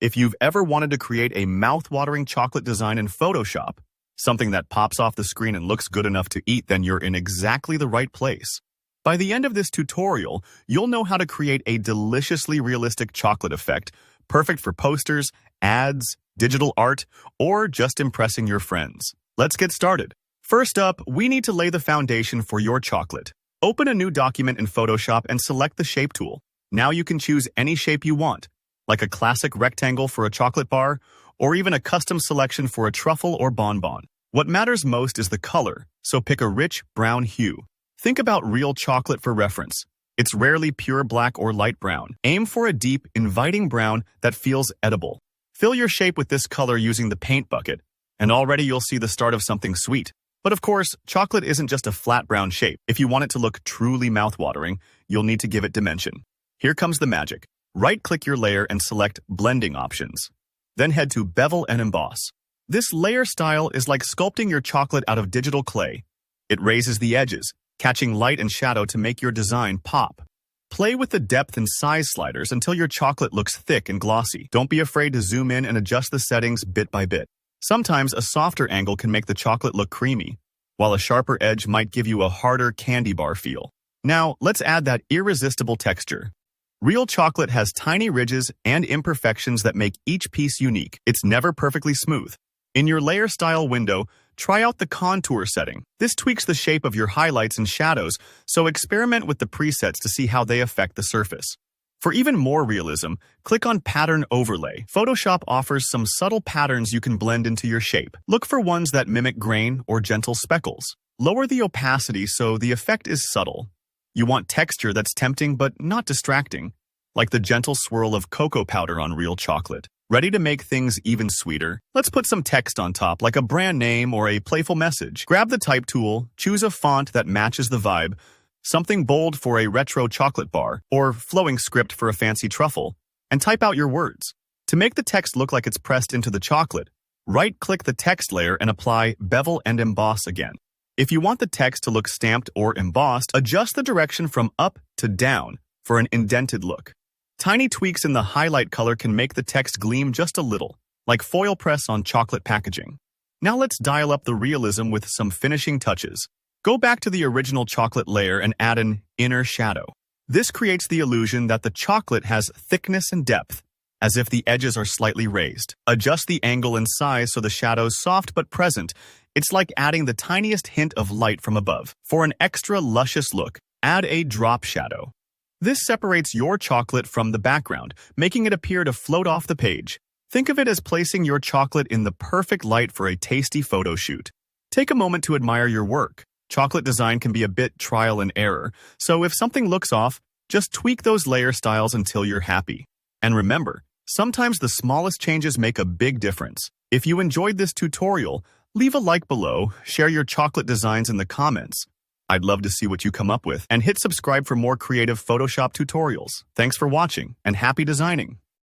If you've ever wanted to create a mouth-watering chocolate design in Photoshop, something that pops off the screen and looks good enough to eat, then you're in exactly the right place. By the end of this tutorial, you'll know how to create a deliciously realistic chocolate effect, perfect for posters, ads, digital art, or just impressing your friends. Let's get started. First up, we need to lay the foundation for your chocolate. Open a new document in Photoshop and select the Shape tool. Now you can choose any shape you want, like a classic rectangle for a chocolate bar, or even a custom selection for a truffle or bonbon. What matters most is the color, so pick a rich brown hue. Think about real chocolate for reference. It's rarely pure black or light brown. Aim for a deep, inviting brown that feels edible. Fill your shape with this color using the paint bucket, and already you'll see the start of something sweet. But of course, chocolate isn't just a flat brown shape. If you want it to look truly mouth-watering, you'll need to give it dimension. Here comes the magic. Right-click your layer and select Blending Options. Then head to Bevel and Emboss. This layer style is like sculpting your chocolate out of digital clay. It raises the edges, catching light and shadow to make your design pop. Play with the depth and size sliders until your chocolate looks thick and glossy. Don't be afraid to zoom in and adjust the settings bit by bit. Sometimes a softer angle can make the chocolate look creamy, while a sharper edge might give you a harder candy bar feel. Now, let's add that irresistible texture. Real chocolate has tiny ridges and imperfections that make each piece unique. It's never perfectly smooth. In your layer style window, try out the contour setting. This tweaks the shape of your highlights and shadows, so experiment with the presets to see how they affect the surface. For even more realism, click on Pattern Overlay. Photoshop offers some subtle patterns you can blend into your shape. Look for ones that mimic grain or gentle speckles. Lower the opacity so the effect is subtle. You want texture that's tempting but not distracting, like the gentle swirl of cocoa powder on real chocolate. Ready to make things even sweeter? Let's put some text on top, like a brand name or a playful message. Grab the Type tool, choose a font that matches the vibe, something bold for a retro chocolate bar, or flowing script for a fancy truffle, and type out your words. To make the text look like it's pressed into the chocolate, right-click the text layer and apply Bevel and Emboss again. If you want the text to look stamped or embossed, adjust the direction from up to down for an indented look. Tiny tweaks in the highlight color can make the text gleam just a little, like foil press on chocolate packaging. Now let's dial up the realism with some finishing touches. Go back to the original chocolate layer and add an inner shadow. This creates the illusion that the chocolate has thickness and depth, as if the edges are slightly raised. Adjust the angle and size so the shadow's soft but present. It's like adding the tiniest hint of light from above. For an extra luscious look, add a drop shadow. This separates your chocolate from the background, making it appear to float off the page. Think of it as placing your chocolate in the perfect light for a tasty photo shoot. Take a moment to admire your work. Chocolate design can be a bit trial and error, so if something looks off, just tweak those layer styles until you're happy. And remember, sometimes the smallest changes make a big difference. If you enjoyed this tutorial, leave a like below, share your chocolate designs in the comments. I'd love to see what you come up with, and hit subscribe for more creative Photoshop tutorials. Thanks for watching, and happy designing!